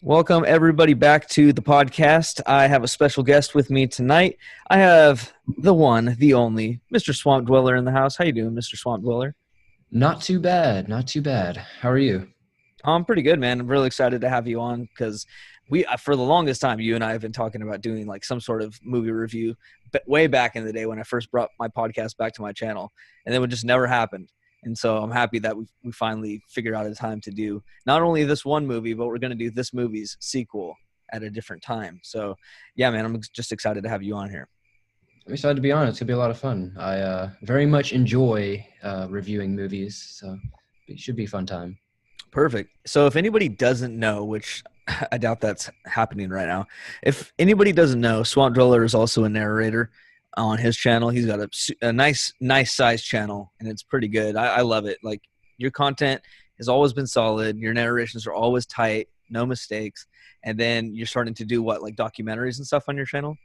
Welcome everybody back to the podcast. I have a special guest with me tonight. I have the one, the only, Mr. Swamp Dweller in the house. How you doing, Mr. Swamp Dweller? Not too bad. Not too bad. How are you? I'm pretty good, man. I'm really excited to have you on because for the longest time, you and I have been talking about doing like some sort of movie review, but way back in the day when I first brought my podcast back to my channel, and then it just never happened. And so I'm happy that we finally figured out a time to do not only this one movie, but we're going to do this movie's sequel at a different time. So, yeah, man, I'm just excited to have you on here. I'm excited to be on. It's gonna be a lot of fun. I very much enjoy reviewing movies, so it should be a fun time. Perfect. So if anybody doesn't know, which I doubt that's happening right now, if anybody doesn't know, Swamp Dweller is also a narrator on his channel. He's got a nice size channel, and it's pretty good. I love it. Like, your content has always been solid. Your narrations are always tight, no mistakes. And then you're starting to do what, like documentaries and stuff on your channel?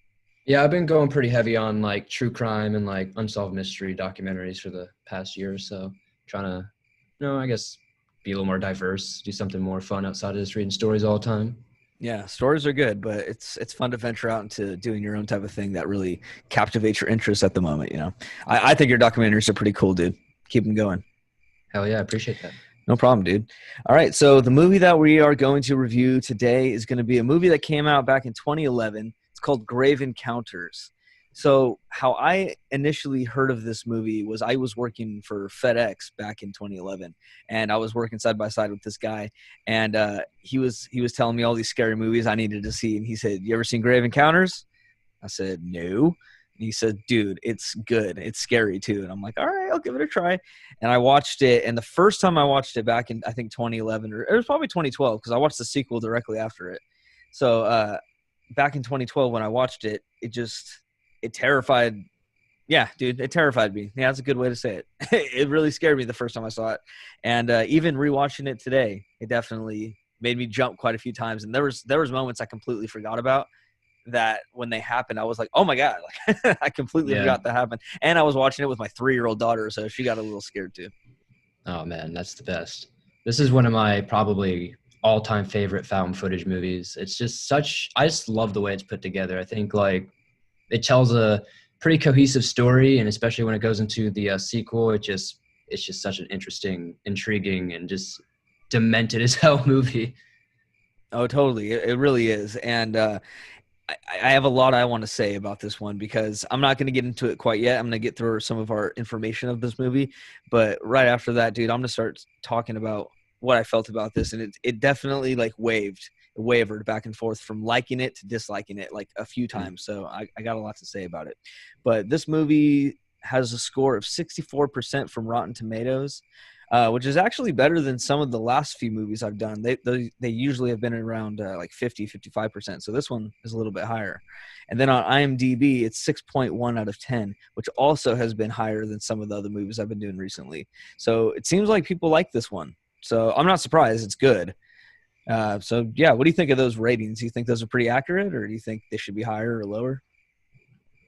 Yeah, I've been going pretty heavy on like true crime and like unsolved mystery documentaries for the past year or so. Trying to, I guess, be a little more diverse, do something more fun outside of just reading stories all the time. Yeah, stories are good, but it's fun to venture out into doing your own type of thing that really captivates your interest at the moment. I think your documentaries are pretty cool, dude. Keep them going. Hell yeah, I appreciate that. No problem, dude. All right, so the movie that we are going to review today is going to be a movie that came out back in 2011. It's called Grave Encounters. So how I initially heard of this movie was I was working for FedEx back in 2011, and I was working side by side with this guy, and he was telling me all these scary movies I needed to see, and he said, "You ever seen Grave Encounters?" I said, "No." And he said, "Dude, it's good. It's scary too." And I'm like, "All right, I'll give it a try." And I watched it, and the first time I watched it back in I think 2011, or it was probably 2012 because I watched the sequel directly after it. So back in 2012 when I watched it, it terrified. Yeah, dude, it terrified me. Yeah, that's a good way to say it. It really scared me the first time I saw it, and even rewatching it today, it definitely made me jump quite a few times. And there was moments I completely forgot about that when they happened. I was like, oh my god, like I completely Yeah. forgot that happened. And I was watching it with my 3-year-old daughter, so she got a little scared too. Oh man, that's the best. This is one of my probably all-time favorite found footage movies. It's just I just love the way it's put together. I think like it tells a pretty cohesive story, and especially when it goes into the sequel, it's just such an interesting, intriguing, and just demented as hell movie. Oh, totally. It really is. And I have a lot I want to say about this one because I'm not going to get into it quite yet. I'm going to get through some of our information of this movie. But right after that, dude, I'm going to start talking about what I felt about this. And it definitely like wavered back and forth from liking it to disliking it like a few times. So I got a lot to say about it. But this movie has a score of 64% from Rotten Tomatoes. Which is actually better than some of the last few movies I've done. They usually have been around like 50-55%. So this one is a little bit higher. And then on IMDb, it's 6.1 out of 10, which also has been higher than some of the other movies I've been doing recently. So it seems like people like this one. So I'm not surprised. It's good. So yeah, what do you think of those ratings? Do you think those are pretty accurate, or do you think they should be higher or lower?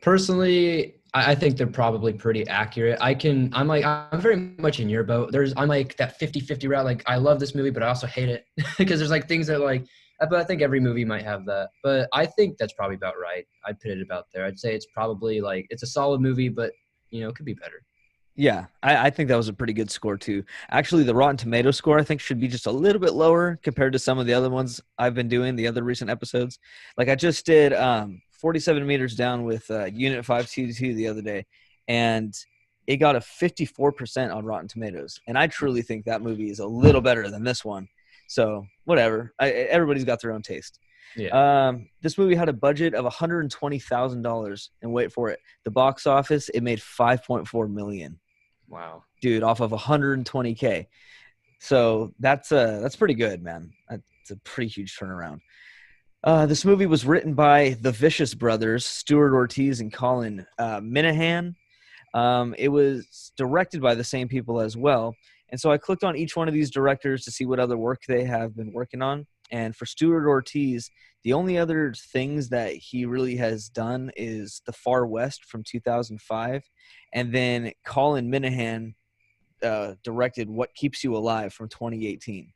Personally, I think they're probably pretty accurate. I'm very much in your boat. I'm like that 50-50 route. Like, I love this movie, but I also hate it because there's like things that like, but I think every movie might have that. But I think that's probably about right. I'd put it about there. I'd say it's probably like, it's a solid movie, but it could be better. Yeah, I think that was a pretty good score too. Actually, the Rotten Tomato score I think should be just a little bit lower compared to some of the other ones I've been doing, the other recent episodes. Like I just did 47 meters down with Unit 522 the other day, and it got a 54% on Rotten Tomatoes. And I truly think that movie is a little better than this one. So whatever, everybody's got their own taste. Yeah. This movie had a budget of $120,000, and wait for it, the box office it made 5.4 million. Wow. Dude, off of 120K. So that's pretty good, man. That's a pretty huge turnaround. This movie was written by the Vicious brothers, Stuart Ortiz and Colin Minahan. It was directed by the same people as well. And so I clicked on each one of these directors to see what other work they have been working on. And for Stuart Ortiz, the only other things that he really has done is The Far West from 2005. And then Colin Minahan directed What Keeps You Alive from 2018.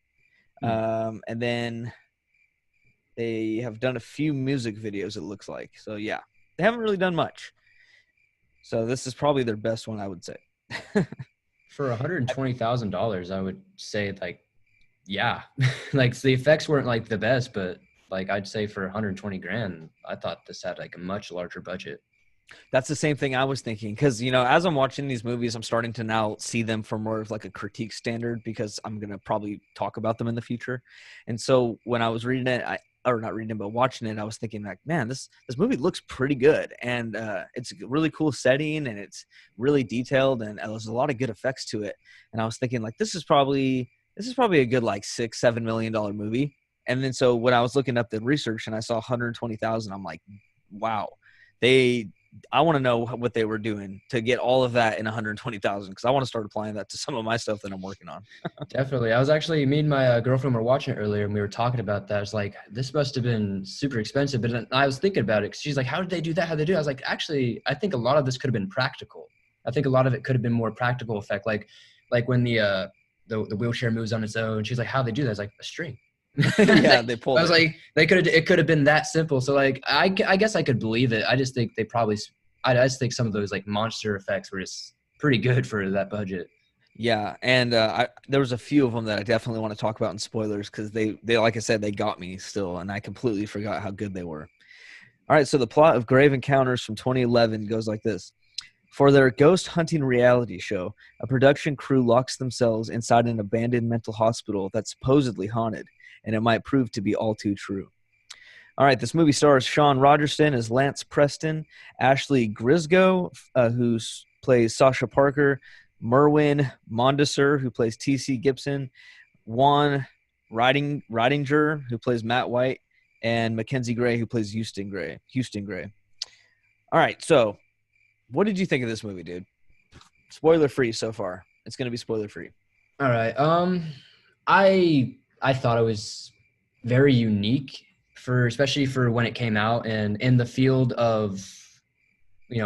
Hmm. And then They have done a few music videos, it looks like. So yeah, they haven't really done much. So this is probably their best one, I would say. For $120,000, I would say like, yeah, like the effects weren't like the best, but like I'd say for 120 grand, I thought this had like a much larger budget. That's the same thing I was thinking because as I'm watching these movies, I'm starting to now see them from more of like a critique standard because I'm gonna probably talk about them in the future. And so when I was reading it, or not reading it, but watching it, I was thinking like, man, this movie looks pretty good, and it's a really cool setting, and it's really detailed, and there's a lot of good effects to it. And I was thinking like, this is probably a good like $6-7 million movie. And then so when I was looking up the research and I saw 120,000, I'm like, wow, they I want to know what they were doing to get all of that in 120,000 because I want to start applying that to some of my stuff that I'm working on. Definitely. I was actually, me and my girlfriend were watching it earlier and we were talking about that. It's like, this must have been super expensive. But then I was thinking about it because she's like, how did they do that? How did they do it? I was like, actually, I think a lot of this could have been practical. I think a lot of it could have been more practical effect. Like when the wheelchair moves on its own, she's like, how do they do that? I was like, a string. Yeah, they I pulled was it. like, it could have been that simple. So like, I guess I could believe it. I just think I just think some of those like monster effects were just pretty good for that budget. Yeah, and there was a few of them that I definitely want to talk about in spoilers because they like I said, they got me still, and I completely forgot how good they were. All right, so the plot of Grave Encounters from 2011 goes like this. For their ghost hunting reality show, a production crew locks themselves inside an abandoned mental hospital that's supposedly haunted, and it might prove to be all too true. All right, this movie stars Sean Rogerson as Lance Preston, Ashley Grisgo, who plays Sasha Parker, Merwin Mondesir, who plays T.C. Gibson, Juan Ridinger, who plays Matt White, and Mackenzie Gray, who plays Houston Gray. All right, so what did you think of this movie, dude? Spoiler free so far. It's going to be spoiler free. All right. I thought it was very unique especially for when it came out, and in the field of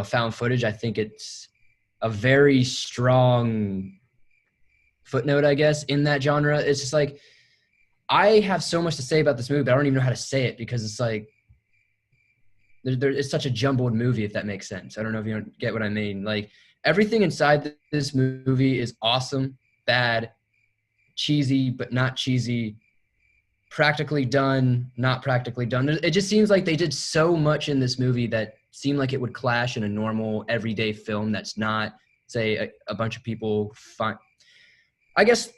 found footage. I think it's a very strong footnote, I guess, in that genre. It's just like I have so much to say about this movie, but I don't even know how to say it because it's like it's such a jumbled movie, if that makes sense. I don't know if you get what I mean. Like everything inside this movie is awesome, bad, cheesy, but not cheesy, practically done, not practically done. It just seems like they did so much in this movie that seemed like it would clash in a normal everyday film that's not, say, a bunch of people find. I guess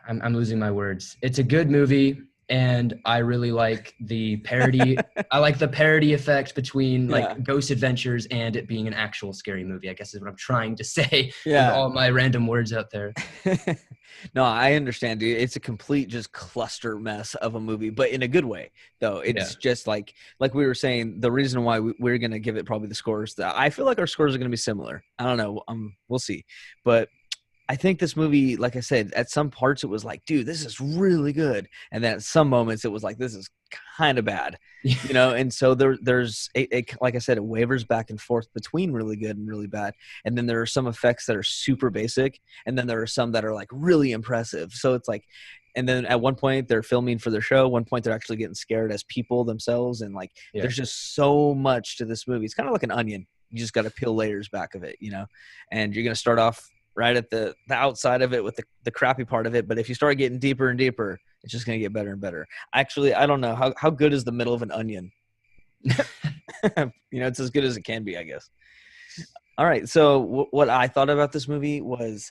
I'm losing my words. It's a good movie, and I really like the parody. I like the parody effect between like Ghost Adventures and it being an actual scary movie, I guess is what I'm trying to say with all my random words out there. No, I understand, dude. It's a complete just cluster mess of a movie, but in a good way, though. It's just like we were saying, the reason why we're going to give it probably the scores that I feel like our scores are going to be similar. I don't know. We'll see. But I think this movie, like I said, at some parts it was like, dude, this is really good. And then at some moments it was like, this is kind of bad, And so there's like I said, it wavers back and forth between really good and really bad. And then there are some effects that are super basic. And then there are some that are like really impressive. So it's like, and then at one point they're filming for their show. One point they're actually getting scared as people themselves. And like, there's just so much to this movie. It's kind of like an onion. You just got to peel layers back of it, and you're going to start off right at the outside of it with the crappy part of it. But if you start getting deeper and deeper, it's just going to get better and better. Actually, I don't know. How good is the middle of an onion? It's as good as it can be, I guess. All right. So what I thought about this movie was,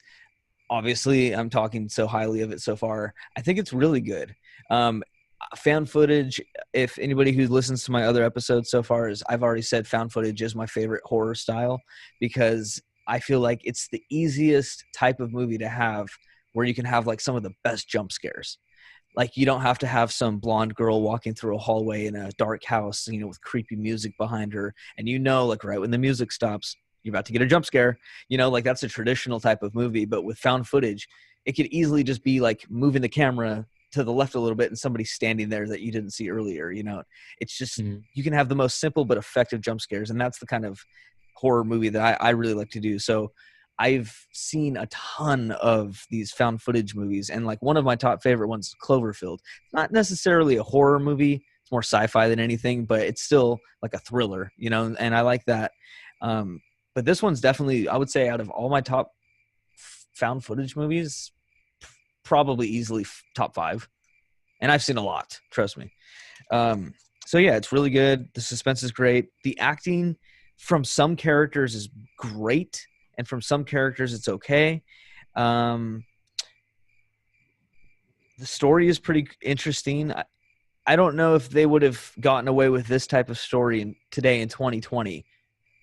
obviously, I'm talking so highly of it so far. I think it's really good. Found footage, if anybody who listens to my other episodes so far, is I've already said found footage is my favorite horror style because I feel like it's the easiest type of movie to have where you can have like some of the best jump scares. Like you don't have to have some blonde girl walking through a hallway in a dark house, with creepy music behind her. And like right when the music stops, you're about to get a jump scare. Like that's a traditional type of movie. But with found footage, it could easily just be like moving the camera to the left a little bit and somebody standing there that you didn't see earlier. It's just, you can have the most simple but effective jump scares. And that's the kind of horror movie that I really like to do. So I've seen a ton of these found footage movies, and like one of my top favorite ones is Cloverfield. Not necessarily a horror movie; it's more sci-fi than anything, but it's still like a thriller, and I like that. But this one's definitely, I would say, out of all my top found footage movies, probably easily top five. And I've seen a lot, trust me. So yeah, it's really good. The suspense is great. The acting from some characters is great, and from some characters it's okay. Um, the story is pretty interesting. I don't know if they would have gotten away with this type of story today in 2020,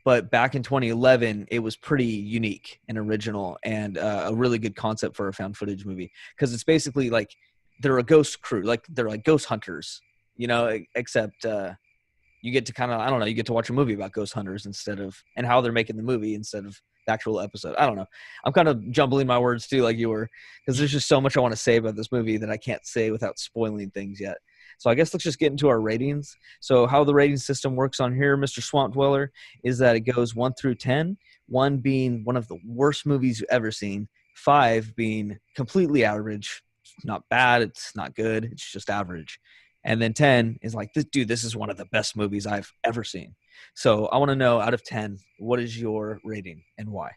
but back in 2011, it was pretty unique and original, and a really good concept for a found footage movie, because it's basically like they're a ghost crew, like they're like ghost hunters, except you get to kind of, I don't know, you get to watch a movie about ghost hunters and how they're making the movie instead of the actual episode. I don't know. I'm kind of jumbling my words too, like you were, because there's just so much I want to say about this movie that I can't say without spoiling things yet. So I guess let's just get into our ratings. So how the rating system works on here, Mr. Swamp Dweller, is that it goes 1 through 10, 1 being one of the worst movies you've ever seen, 5 being completely average. It's not bad, it's not good, it's just average. And then 10 is like, this is one of the best movies I've ever seen. So I want to know, out of 10, what is your rating and why?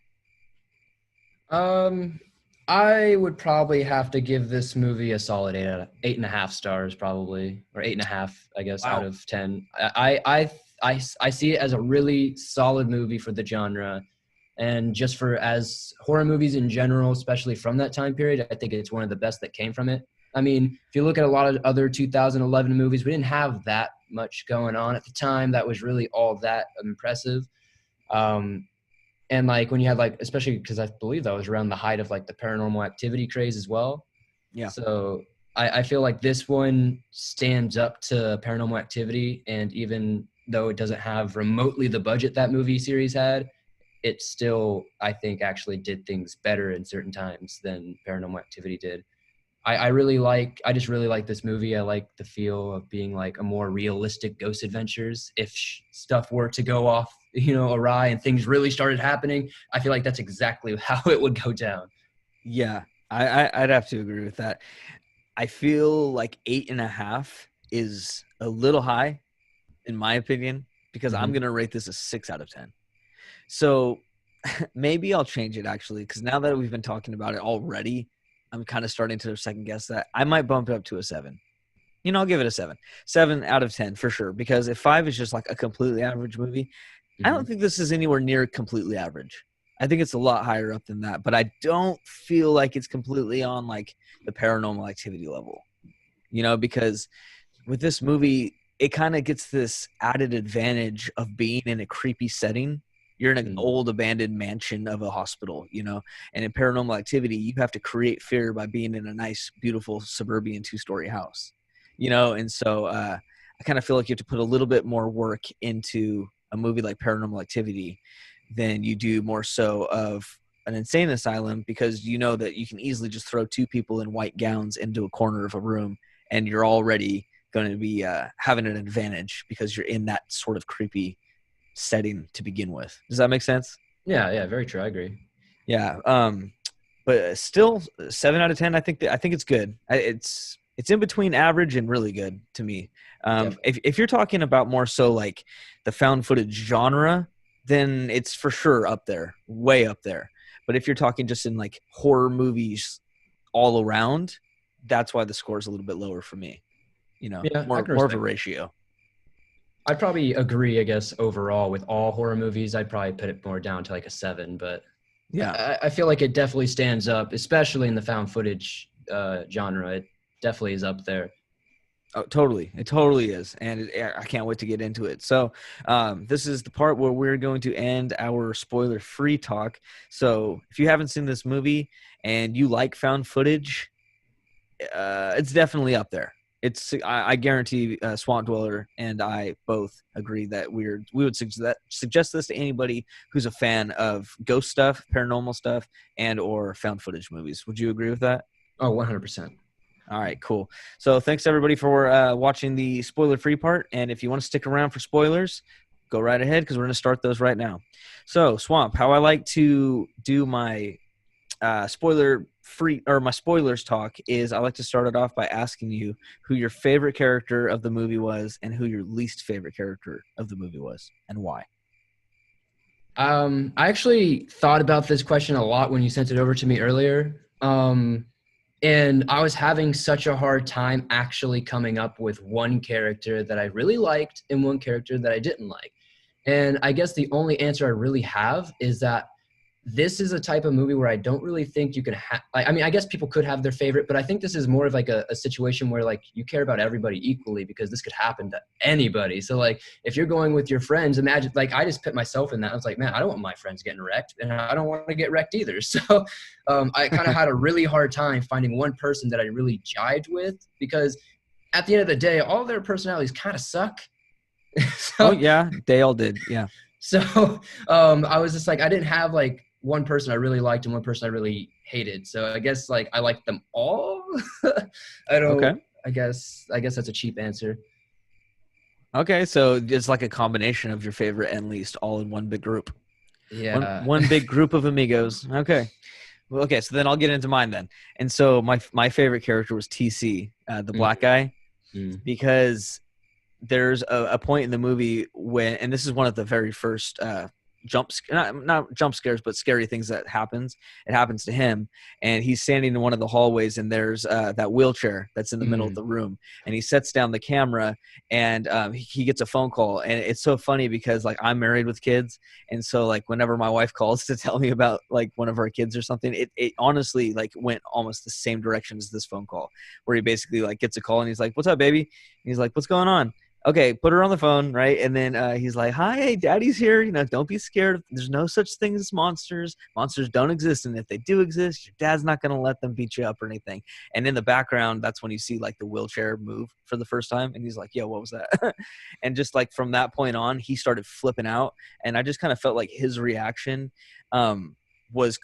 I would probably have to give this movie a solid 8.5 stars, probably, or 8.5, I guess, Wow. out of 10. I see it as a really solid movie for the genre, and just for as horror movies in general, especially from that time period, I think it's one of the best that came from it. I mean, if you look at a lot of other 2011 movies, we didn't have that much going on at the time that was really all that impressive. Um, and like when you had like, especially because I believe that was around the height of like the Paranormal Activity craze as well. Yeah. So I feel like this one stands up to Paranormal Activity, and even though it doesn't have remotely the budget that movie series had, it still, I think, actually did things better in certain times than Paranormal Activity did. I just really like this movie. I like the feel of being like a more realistic ghost adventures. If stuff were to go off, awry and things really started happening, I feel like that's exactly how it would go down. Yeah, I'd have to agree with that. I feel like 8.5 is a little high, in my opinion, because I'm Mm-hmm. going to rate this a 6 out of 10. So maybe I'll change it, actually, because now that we've been talking about it already, I'm kind of starting to second guess that. I might bump it up to a 7. I'll give it a 7. 7 out of 10 for sure, because if 5 is just like a completely average movie, I Mm-hmm. don't think this is anywhere near completely average. I think it's a lot higher up than that, but I don't feel like it's completely on like the Paranormal Activity level, because with this movie, it kind of gets this added advantage of being in a creepy setting. You're in an Mm-hmm. old abandoned mansion of a hospital, and in Paranormal Activity, you have to create fear by being in a nice, beautiful suburban 2-story house, and so I kind of feel like you have to put a little bit more work into a movie like Paranormal Activity than you do more so of an insane asylum, because you know that you can easily just throw 2 people in white gowns into a corner of a room and you're already going to be having an advantage because you're in that sort of creepy setting to begin with. Does that make sense? Yeah, yeah, very true. I agree. Yeah. But still, 7 out of 10. I think it's good. It's in between average and really good to me. Definitely. If you're talking about more so like the found footage genre, then it's for sure up there, way up there. But if you're talking just in like horror movies all around, that's why the score is a little bit lower for me. Yeah, I can More of a respect that. ratio. I'd probably agree, I guess, overall with all horror movies. I'd probably put it more down to like a 7, but Yeah. I feel like it definitely stands up, especially in the found footage genre. It definitely is up there. Oh, totally. It totally is. And I can't wait to get into it. So, this is the part where we're going to end our spoiler free talk. So, if you haven't seen this movie and you like found footage, it's definitely up there. I guarantee Swamp Dweller and I both agree that we would suggest this to anybody who's a fan of ghost stuff, paranormal stuff, and or found footage movies. Would you agree with that? Oh, 100%. All right, cool. So thanks everybody for watching the spoiler free part. And if you want to stick around for spoilers, go right ahead because we're going to start those right now. So, Swamp, how I like to do my spoiler free or my spoilers talk is I like to start it off by asking you who your favorite character of the movie was and who your least favorite character of the movie was and why. I actually thought about this question a lot when you sent it over to me earlier. And I was having such a hard time actually coming up with one character that I really liked and one character that I didn't like. And I guess the only answer I really have is that this is a type of movie where I don't really think you can have, I mean, I guess people could have their favorite, but I think this is more of like a situation where like you care about everybody equally because this could happen to anybody. So like if you're going with your friends, imagine like I just put myself in that. I was like, man, I don't want my friends getting wrecked and I don't want to get wrecked either. So I kind of had a really hard time finding one person that I really jived with because at the end of the day, all their personalities kind of suck. Oh so yeah, they all did. Yeah. so I was just like, I didn't have like one person I really liked and one person I really hated. So I guess like I liked them all. I Okay. don't. I guess that's a cheap answer. Okay, so it's like a combination of your favorite and least all in one big group. One Yeah. one big group of amigos. Okay. Well, okay, so then I'll get into mine then. And so my favorite character was TC, the Mm, black guy, mm, because there's a point in the movie when, and this is one of the very first not jump scares, but scary things that happens. It happens to him, and he's standing in one of the hallways, and there's that wheelchair that's in the middle of mm, the room, and he sets down the camera, and he gets a phone call, and it's so funny because like I'm married with kids, and so like whenever my wife calls to tell me about like one of our kids or something, it honestly like went almost the same direction as this phone call, where he basically like gets a call and he's like, "What's up, baby?" And he's like, "What's going on?" Okay, put her on the phone, right? And then he's like, "Hi, daddy's here. You know, don't be scared. There's no such thing as monsters. Monsters don't exist. And if they do exist, your dad's not going to let them beat you up or anything." And in the background, that's when you see like the wheelchair move for the first time. And he's like, "Yo, what was that?" And just like from that point on, he started flipping out. And I just kind of felt like his reaction was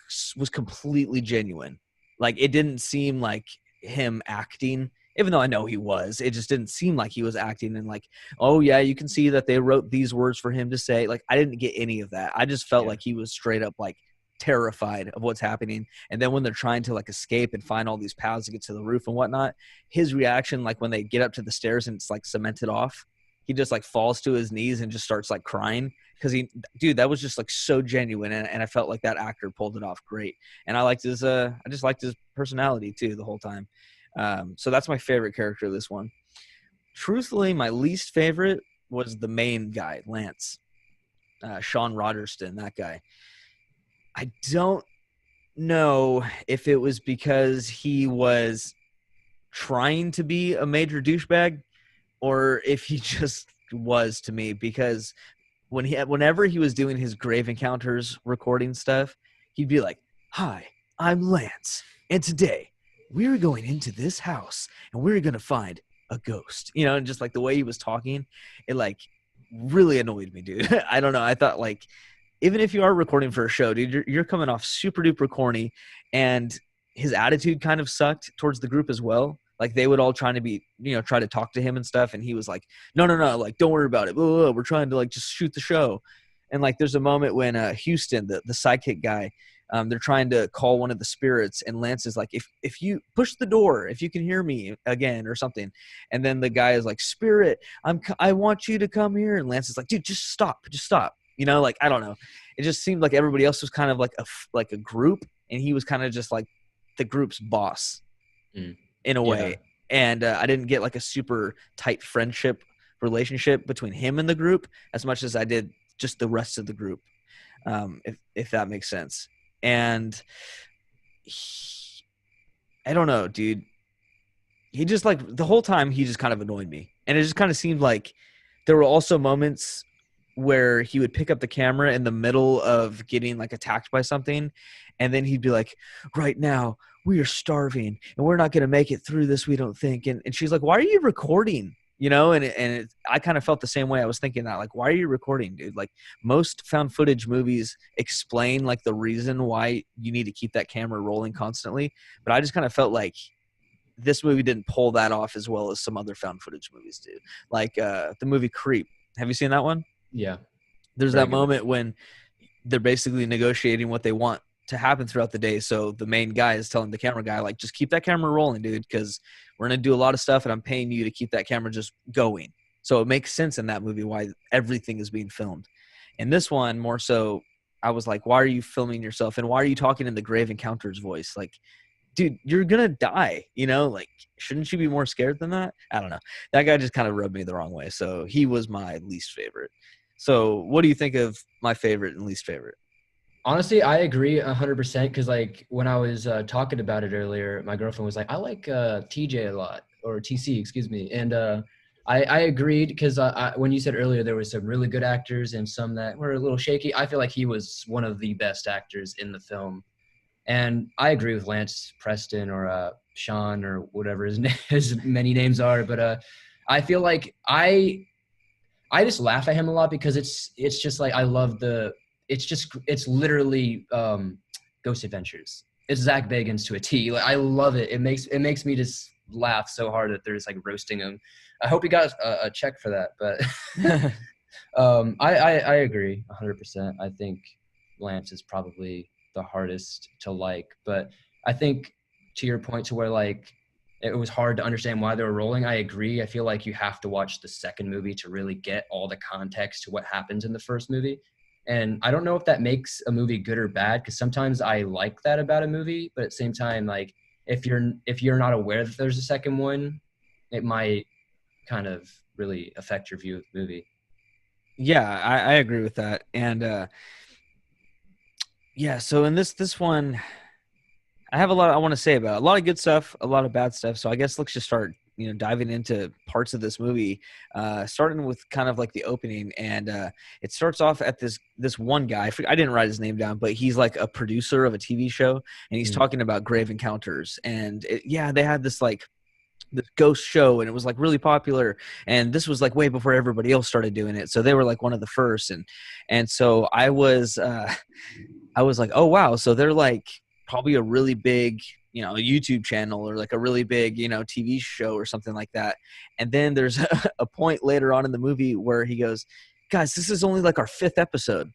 completely genuine. Like it didn't seem like him acting, even though I know he was. It just didn't seem like he was acting and like, "Oh yeah, you can see that they wrote these words for him to say." Like I didn't get any of that. I just felt yeah. like he was straight up like terrified of what's happening. And then when they're trying to like escape and find all these paths to get to the roof and whatnot, his reaction, like when they get up to the stairs and it's like cemented off, he just like falls to his knees and just starts like crying because dude, that was just like so genuine, and I felt like that actor pulled it off great. And I just liked his personality too the whole time. So that's my favorite character of this one. Truthfully, my least favorite was the main guy, Lance, Sean Rogerston, that guy. I don't know if it was because he was trying to be a major douchebag or if he just was to me, because whenever he was doing his Grave Encounters recording stuff, he'd be like, "Hi, I'm Lance, and today we're going into this house and we're gonna find a ghost." You know, and just like the way he was talking, it like really annoyed me, dude. I don't know. I thought like even if you are recording for a show, dude, you're coming off super duper corny, and his attitude kind of sucked towards the group as well. Like they would all trying to be, try to talk to him and stuff, and he was like, "No, no, no, like don't worry about it. Blah, blah, blah. We're trying to like just shoot the show." And like there's a moment when Houston, the psychic guy, they're trying to call one of the spirits, and Lance is like, if you push the door, if you can hear me again or something. And then the guy is like, "Spirit, I want you to come here." And Lance is like, "Dude, just stop. Like I don't know. It just seemed like everybody else was kind of like a group, and he was kind of just like the group's boss Mm, in a yeah. way. And I didn't get like a super tight friendship relationship between him and the group as much as I did just the rest of the group, if that makes sense. And I don't know, dude. He just like the whole time he just kind of annoyed me, and it just kind of seemed like there were also moments where he would pick up the camera in the middle of getting like attacked by something, and then he'd be like, "Right now we are starving and we're not going to make it through this, we don't think." And she's like, "Why are you recording?" I kind of felt the same way. I was thinking that, like, why are you recording, dude? Like, most found footage movies explain like the reason why you need to keep that camera rolling constantly, but I just kind of felt like this movie didn't pull that off as well as some other found footage movies do. Like the movie Creep. Have you seen that one? Yeah. There's Very that good movie. moment when they're basically negotiating what they want to happen throughout the day. So the main guy is telling the camera guy, like, just keep that camera rolling, dude, because we're gonna do a lot of stuff, and I'm paying you to keep that camera just going. So it makes sense in that movie why everything is being filmed. In this one, more so, I was like, why are you filming yourself, and why are you talking in the Grave Encounters voice? Like, dude, you're gonna die, you know? Like, shouldn't you be more scared than that? I don't know. That guy just kind of rubbed me the wrong way. So he was my least favorite. So what do you think of my favorite and least favorite? Honestly, I agree 100% because like when I was talking about it earlier, my girlfriend was like, "I like TJ a lot or TC, excuse me," and I agreed because when you said earlier there were some really good actors and some that were a little shaky. I feel like he was one of the best actors in the film, and I agree with Lance Preston or Sean or whatever his many names are, but I feel like I just laugh at him a lot because it's just like I love the it's literally Ghost Adventures. It's Zach Bagans to a T. Like I love it. It makes me just laugh so hard that they're just like roasting him. I hope he got a check for that, but I agree 100%. I think Lance is probably the hardest to like, but I think to your point to where like it was hard to understand why they were rolling. I agree. I feel like you have to watch the second movie to really get all the context to what happens in the first movie. And I don't know if that makes a movie good or bad because sometimes I like that about a movie, but at the same time, like if you're not aware that there's a second one, it might kind of really affect your view of the movie. Yeah, I agree with that. And yeah, so in this one, I have a lot I want to say about it. A lot of good stuff, a lot of bad stuff. So I guess let's just start, diving into parts of this movie, starting with kind of like the opening. And it starts off at this one guy. I didn't write his name down, but he's like a producer of a TV show, and he's Mm. talking about Grave Encounters. And yeah, they had this ghost show, and it was like really popular, and this was like way before everybody else started doing it, so they were like one of the first. And so I was like, oh wow, so they're like probably a really big, a YouTube channel, or like a really big, TV show or something like that. And then there's a point later on in the movie where he goes, guys, this is only like our fifth episode.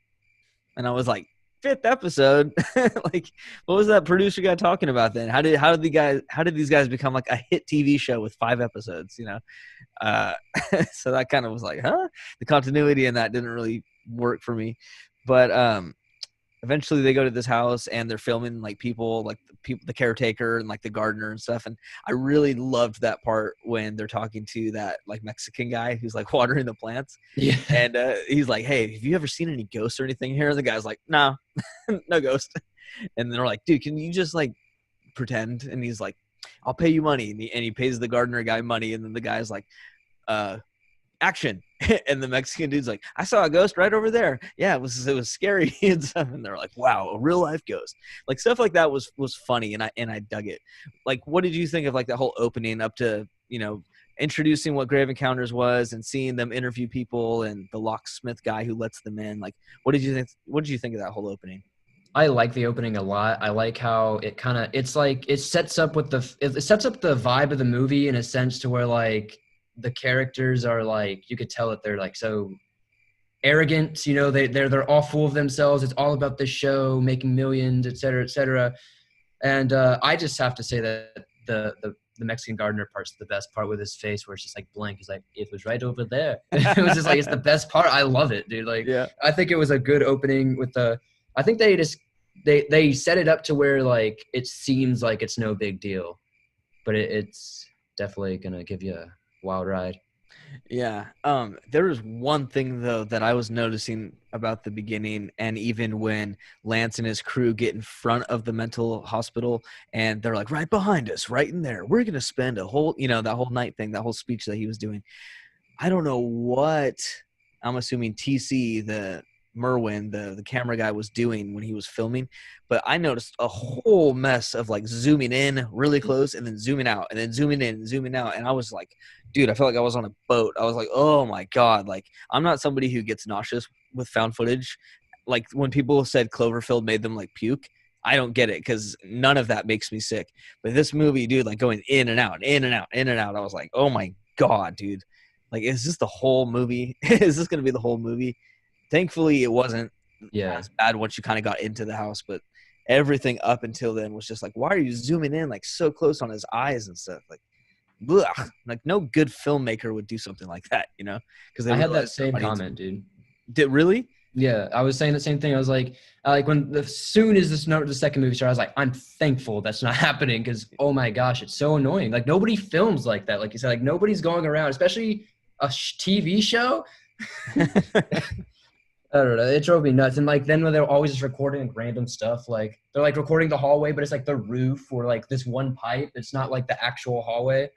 And I was like, fifth episode? Like, what was that producer guy talking about then? How did these guys become like a hit TV show with 5 episodes, uh so that kind of was like, huh, the continuity in that didn't really work for me. But eventually they go to this house, and they're filming like people, like the caretaker and like the gardener and stuff. And I really loved that part when they're talking to that like Mexican guy who's like watering the plants. Yeah. And he's like, hey, have you ever seen any ghosts or anything here? And the guy's like, no, no ghost. And they're like, dude, can you just like pretend? And he's like, I'll pay you money. And he pays the gardener guy money. And then the guy's like, uh action. And the Mexican dude's like, I saw a ghost right over there. Yeah, it was scary and stuff. And they're like, wow, a real life ghost. Like stuff like that was funny, and I dug it. Like, what did you think of like the whole opening up to, introducing what Grave Encounters was, and seeing them interview people, and the locksmith guy who lets them in? Like, what did you think of that whole opening? I like the opening a lot. I like how it kind of it's like it sets up it sets up the vibe of the movie in a sense to where like the characters are like you could tell that they're like so arrogant, they're all full of themselves. It's all about this show, making millions, et cetera, et cetera. And I just have to say that the Mexican gardener part's the best part with his face where it's just like blank. He's like, it was right over there. It was just like it's the best part. I love it, dude. Like Yeah. I think it was a good opening with the I think they set it up to where like it seems like it's no big deal, but it's definitely gonna give you a wild ride. Yeah. There was one thing though that I was noticing about the beginning, and even when Lance and his crew get in front of the mental hospital, and they're like, right behind us, right in there. We're gonna spend a whole, that whole night thing, that whole speech that he was doing. I don't know what, I'm assuming TC, the Merwin, the camera guy, was doing when he was filming, but I noticed a whole mess of like zooming in really close, and then zooming out, and then zooming in and zooming out. And I was like, dude, I felt like I was on a boat. I was like, oh my God. Like, I'm not somebody who gets nauseous with found footage. Like when people said Cloverfield made them like puke, I don't get it, because none of that makes me sick. But this movie, dude, like going in and out, in and out, in and out, I was like, oh my God, dude. Like, is this the whole movie? Is this going to be the whole movie? Thankfully, it wasn't Yeah. as bad once you kind of got into the house, but everything up until then was just like, why are you zooming in like so close on his eyes and stuff? Like, blech. Like no good filmmaker would do something like that, because they I had that realize their same audience comment, dude. did really. Yeah, I was saying the same thing. I was like when as soon as the second movie started, I was like, I'm thankful that's not happening because oh my gosh, it's so annoying. Like nobody films like that. Like you said, like nobody's going around, especially a TV show. I don't know. It drove me nuts. And like then when they're always just recording like, random stuff, like they're like recording the hallway, but it's like the roof or like this one pipe. It's not like the actual hallway.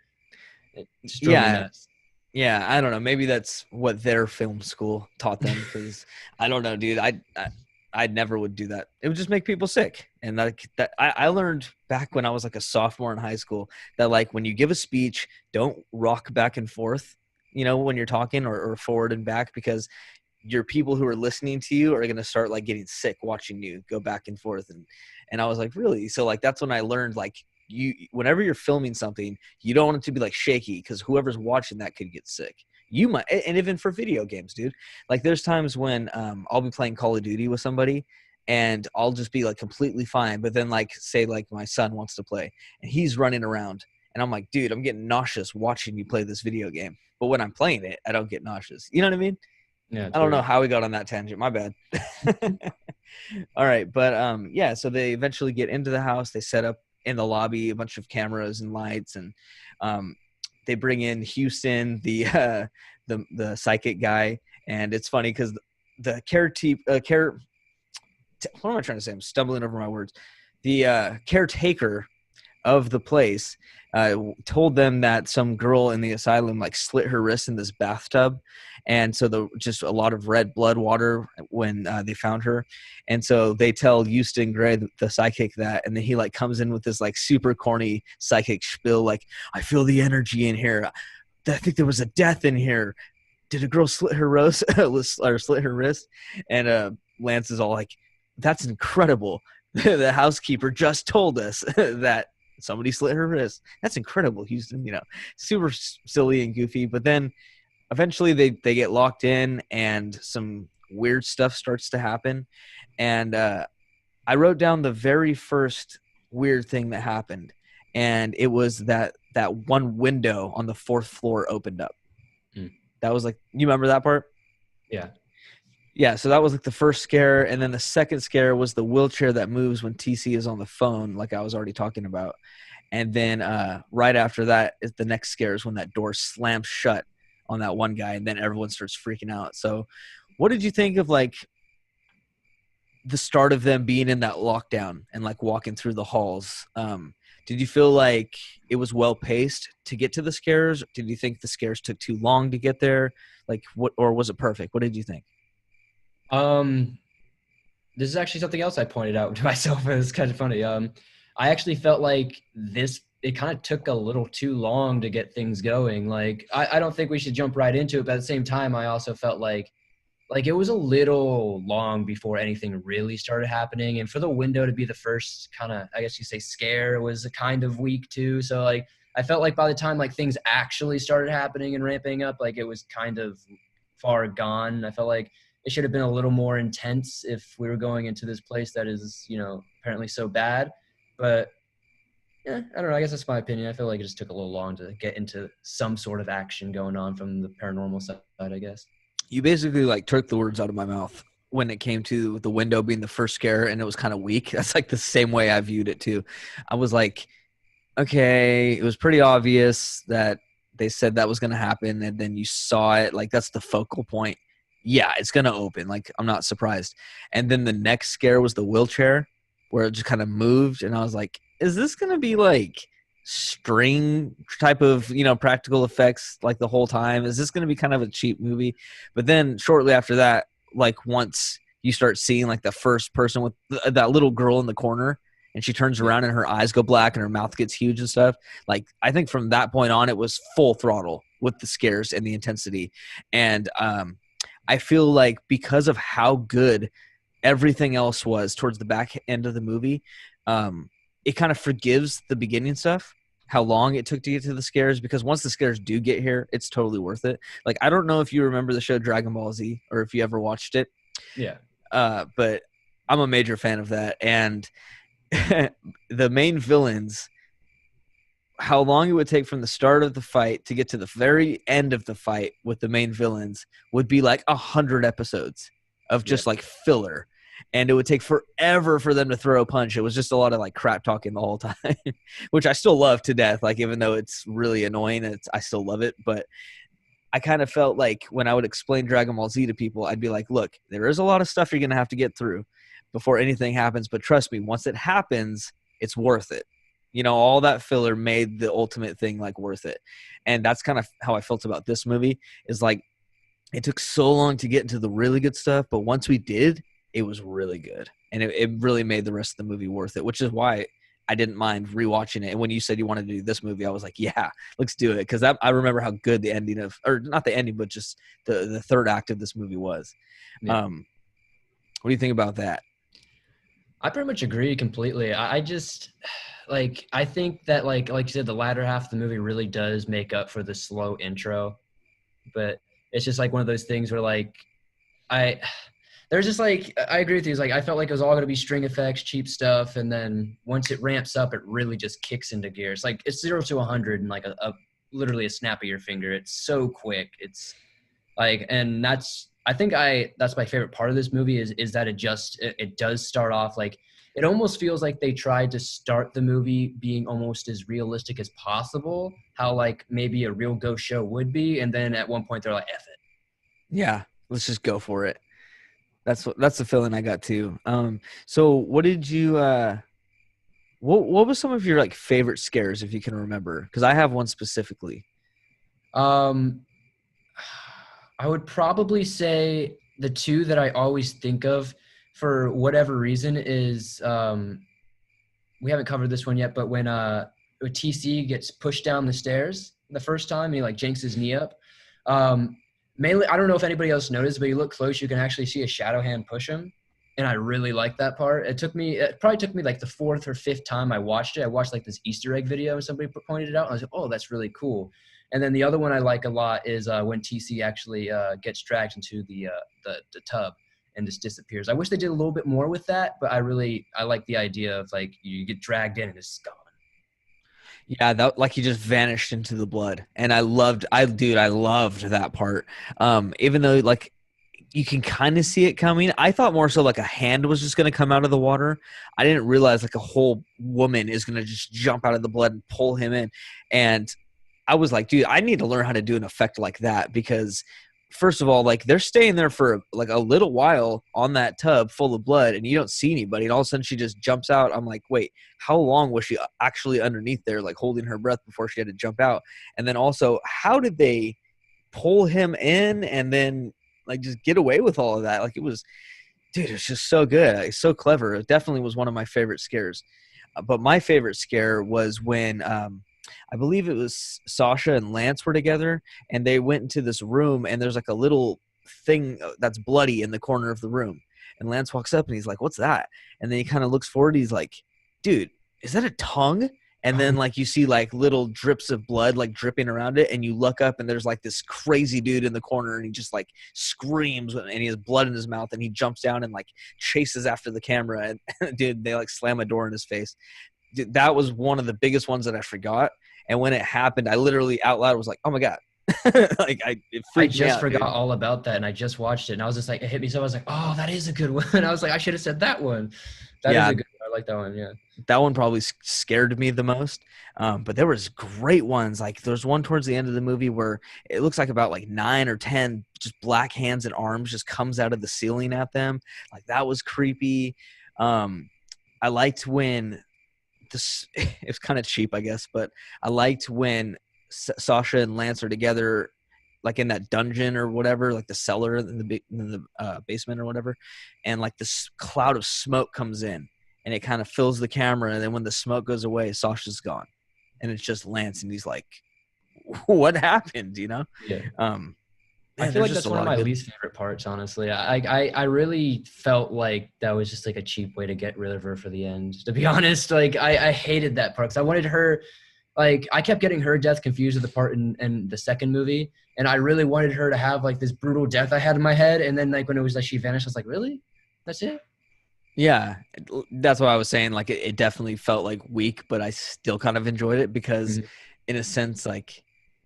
It just drove me Yeah, nuts. yeah. I don't know. Maybe that's what their film school taught them. Because I don't know, dude. I never would do that. It would just make people sick. And like that, I learned back when I was like a sophomore in high school that like when you give a speech, don't rock back and forth. When you're talking or forward and back because your people who are listening to you are going to start like getting sick watching you go back and forth. And I was like, really? So like, that's when I learned like whenever you're filming something, you don't want it to be like shaky because whoever's watching that could get sick. You might, and even for video games, dude, like there's times when I'll be playing Call of Duty with somebody and I'll just be like completely fine. But then like, say like my son wants to play and he's running around and I'm like, dude, I'm getting nauseous watching you play this video game. But when I'm playing it, I don't get nauseous. You know what I mean? Yeah, I don't know true. how we got on that tangent. My bad. All right, but yeah. So they eventually get into the house. They set up in the lobby a bunch of cameras and lights, and um, they bring in Houston, the psychic guy, and it's funny because the what am I trying to say? I'm stumbling over my words. The caretaker of the place told them that some girl in the asylum like slit her wrist in this bathtub, and so the just a lot of red blood water when they found her, and so they tell Houston Gray the psychic that, and then he like comes in with this like super corny psychic spiel like, I feel the energy in here. I think there was a death in here. Did a girl slit her wrist or slit her wrist? And Lance is all like, that's incredible. The housekeeper just told us that somebody slit her wrist. That's incredible, Houston. Super silly and goofy. But then eventually they get locked in and some weird stuff starts to happen. And I wrote down the very first weird thing that happened. And it was that one window on the fourth floor opened up. Mm. That was like, you remember that part? Yeah. Yeah, so that was like the first scare, and then the second scare was the wheelchair that moves when TC is on the phone, like I was already talking about. And then right after that is the next scare is when that door slams shut on that one guy, and then everyone starts freaking out. So, what did you think of like the start of them being in that lockdown and like walking through the halls? Did you feel like it was well paced to get to the scares? Did you think the scares took too long to get there? Like what, or was it perfect? What did you think? Um, this is actually something else I pointed out to myself. It's kind of funny. I actually felt like it kind of took a little too long to get things going. Like, I don't think we should jump right into it, but at the same time, I also felt like it was a little long before anything really started happening. And for the window to be the first kind of, I guess you say scare was a kind of weak too. So like, I felt like by the time like things actually started happening and ramping up, like it was kind of far gone. I felt like it should have been a little more intense if we were going into this place that is, apparently so bad. But yeah, I don't know. I guess that's my opinion. I feel like it just took a little long to get into some sort of action going on from the paranormal side, I guess. You basically like took the words out of my mouth when it came to the window being the first scare and it was kind of weak. That's like the same way I viewed it too. I was like, okay, it was pretty obvious that they said that was going to happen and then you saw it. Like that's the focal point. Yeah, it's going to open. Like I'm not surprised. And then the next scare was the wheelchair where it just kind of moved and I was like, is this going to be like string type of practical effects like the whole time? Is this going to be kind of a cheap movie? But then shortly after that, like once you start seeing like the first person with that little girl in the corner and she turns around and her eyes go black and her mouth gets huge and stuff, like I think from that point on it was full throttle with the scares and the intensity. And I feel like because of how good everything else was towards the back end of the movie, it kind of forgives the beginning stuff, how long it took to get to the scares, because once the scares do get here, it's totally worth it. Like, I don't know if you remember the show Dragon Ball Z or if you ever watched it. Yeah. But I'm a major fan of that. And the main villains, how long it would take from the start of the fight to get to the very end of the fight with the main villains would be like 100 episodes of Yeah. just like filler. And it would take forever for them to throw a punch. It was just a lot of like crap talking the whole time, which I still love to death. Like, even though it's really annoying, I still love it. But I kind of felt like when I would explain Dragon Ball Z to people, I'd be like, look, there is a lot of stuff you're going to have to get through before anything happens. But trust me, once it happens, it's worth it. All that filler made the ultimate thing like worth it. And that's kind of how I felt about this movie, is like, it took so long to get into the really good stuff. But once we did, it was really good. And it really made the rest of the movie worth it, which is why I didn't mind rewatching it. And when you said you wanted to do this movie, I was like, yeah, let's do it. Because I remember how good the ending of, or not the ending, but just the third act of this movie was. Yeah. What do you think about that? I pretty much agree completely. I just like, I think that like you said, the latter half of the movie really does make up for the slow intro, but it's just like one of those things where like I there's just like, I agree with you. It's like I felt like it was all going to be string effects, cheap stuff, and then once it ramps up, it really just kicks into gear. It's like it's 0 to 100 in like a literally a snap of your finger. It's so quick. It's like, and that's my favorite part of this movie is that it does start off like, it almost feels like they tried to start the movie being almost as realistic as possible, how like maybe a real ghost show would be, and then at one point they're like, F it. Yeah, let's just go for it. That's the feeling I got too. So what did you what was some of your like favorite scares, if you can remember? Because I have one specifically. Um, I would probably say the two that I always think of for whatever reason is we haven't covered this one yet, but when TC gets pushed down the stairs the first time and he like janks his knee up. Mainly, I don't know if anybody else noticed, but you look close, you can actually see a shadow hand push him. And I really like that part. It probably took me like the fourth or fifth time I watched it. I watched like this Easter egg video and somebody pointed it out. And I was like, oh, that's really cool. And then the other one I like a lot is when TC actually gets dragged into the tub and just disappears. I wish they did a little bit more with that, but I like the idea of like you get dragged in and it's gone. Yeah, that like he just vanished into the blood. And I loved that part. Even though like you can kind of see it coming. I thought more so like a hand was just going to come out of the water. I didn't realize like a whole woman is going to just jump out of the blood and pull him in. And I was like, dude, I need to learn how to do an effect like that, because first of all, like they're staying there for like a little while on that tub full of blood and you don't see anybody. And all of a sudden she just jumps out. I'm like, wait, how long was she actually underneath there, like holding her breath before she had to jump out? And then also, how did they pull him in and then like just get away with all of that? Like it was just so good. It's so clever. It definitely was one of my favorite scares. But my favorite scare was when I believe it was Sasha and Lance were together and they went into this room and there's like a little thing that's bloody in the corner of the room. And Lance walks up and he's like, what's that? And then he kind of looks forward. He's like, dude, is that a tongue? And then like you see like little drips of blood like dripping around it, and you look up and there's like this crazy dude in the corner and he just like screams and he has blood in his mouth and he jumps down and like chases after the camera, and dude, they like slam a door in his face. Dude, that was one of the biggest ones that I forgot. And when it happened, I literally out loud was like, oh my God. Like it freaked me out, forgot dude. all about that, and I just watched it and I was just like, it hit me. So I was like, oh, that is a good one. And I was like, I should have said that one. That is Yeah, a good one. I like that one. Yeah. that one probably scared me the most. But there was great ones. Like there's one towards the end of the movie where it looks like about like 9 or 10 just black hands and arms just comes out of the ceiling at them. Like that was creepy. I liked when this, it's kind of cheap, I guess, but I liked when Sasha and Lance are together, like in that dungeon or whatever, like the cellar in the basement or whatever. And like this cloud of smoke comes in and it kind of fills the camera. And then when the smoke goes away, Sasha's gone and it's just Lance. And he's like, what happened? Yeah. Man, I feel like that's one of my least favorite parts, honestly. I really felt like that was just like a cheap way to get rid of her for the end, to be honest. Like I hated that part because I wanted her, like I kept getting her death confused with the part in the second movie, and I really wanted her to have like this brutal death I had in my head, and then like when it was like she vanished, I was like, really? That's it? Yeah, that's what I was saying. Like it definitely felt like weak, but I still kind of enjoyed it because, Mhm. in a sense, like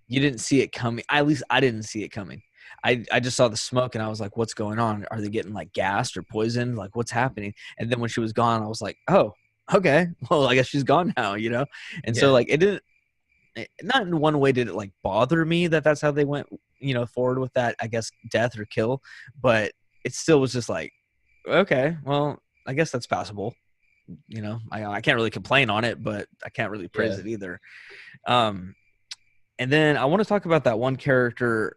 you didn't see it coming. At least I didn't see it coming. I just saw the smoke and I was like, "What's going on? Are they getting like gassed or poisoned? Like what's happening?" And then when she was gone, I was like, "Oh, okay. Well, I guess she's gone now," you know. And so Yeah, like it didn't. Not in one way did it like bother me that that's how they went, forward with that. I guess death or kill, but it still was just like, okay, well, I guess that's passable. I can't really complain on it, but I can't really praise yeah. it either. Um, and then I want to talk about that one character,